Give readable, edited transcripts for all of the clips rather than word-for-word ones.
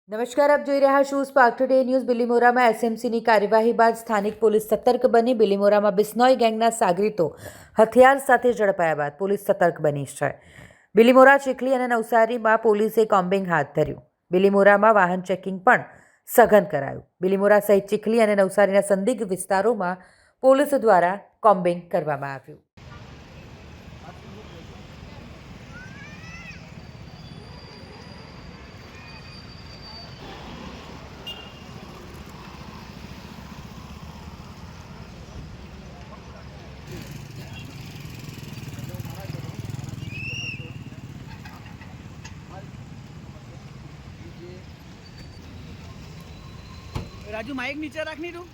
નમસ્કાર, આપ જોઈ રહ્યા છો સ્પાર્ક ટુડે ન્યૂઝ। બિલીમોરામાં એસએમસીની કાર્યવાહી બાદ સ્થાનિક પોલીસ સતર્ક બની। બિલીમોરામાં બિશ્નોઈ ગેંગના સાગરીતો હથિયાર સાથે ઝડપાયા બાદ પોલીસ સતર્ક બની છે। બિલીમોરા, ચીખલી અને નવસારીમાં પોલીસે કોમ્બિંગ હાથ ધર્યું। બિલીમોરામાં વાહન ચેકિંગ પણ સઘન કરાયું। બિલીમોરા સહિત ચીખલી અને નવસારીના સંદિગ્ધ વિસ્તારોમાં પોલીસ દ્વારા કોમ્બિંગ કરવામાં આવ્યું। राजू माइक नीचे रखनी तू।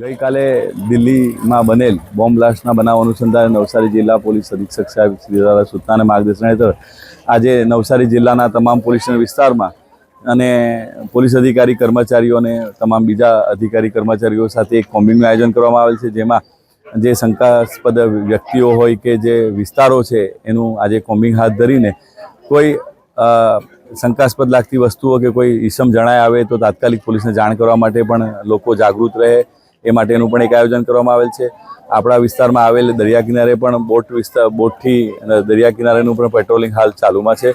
ગઈકાલે દિલ્હીમાં બનેલ બોમ્બ બ્લાસ્ટના બનાવ અનુસંધાને નવસારી જિલ્લા પોલીસ અધિક્ષક સાહેબ શ્રી દ્વારા સૂચના અને માર્ગદર્શન હેઠળ આજે નવસારી જિલ્લાના તમામ પોલીસ વિસ્તારમાં અને પોલીસ અધિકારી કર્મચારીઓ અને તમામ બીજા અધિકારી કર્મચારીઓ સાથે એક કોમ્બિંગનું આયોજન કરવામાં આવેલ છે, જેમાં જે શંકાસ્પદ વ્યક્તિઓ હોય કે જે વિસ્તારો છે એનું આજે કોમ્બિંગ હાથ ધરીને કોઈ શંકાસ્પદ લાગતી વસ્તુઓ કે કોઈ ઈસમ જણાય આવે તો તાત્કાલિક પોલીસને જાણ કરવા માટે પણ લોકો જાગૃત રહે એ માટેનું પણ એક આયોજન કરવામાં આવેલ છે। આપણા વિસ્તારમાં આવેલ દરિયા કિનારે પણ બોટથી દરિયા કિનારેનું પણ પેટ્રોલિંગ હાલ ચાલુમાં છે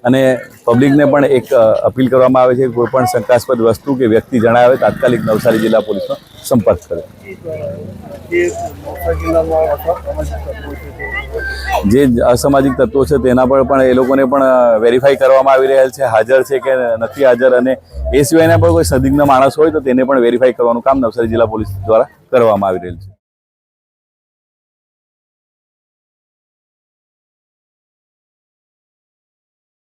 અને પબ્લિકને પણ એક અપીલ કરવામાં આવે છે કે કોઈ પણ શંકાસ્પદ વસ્તુ કે વ્યક્તિ જણાય આવે તાત્કાલિક નવસારી જિલ્લા પોલીસનો સંપર્ક કરે। જે અસામાજિક તત્વો છે તેના પર પણ એ લોકોને પણ વેરીફાઈ કરવામાં આવી રહેલ છે, હાજર છે કે નથી હાજર, અને એ સિવાયના પણ કોઈ સંદિગ્ધ માણસ હોય તો તેને પણ વેરીફાઈ કરવાનું કામ નવસારી જિલ્લા પોલીસ દ્વારા કરવામાં આવી રહેલ છે।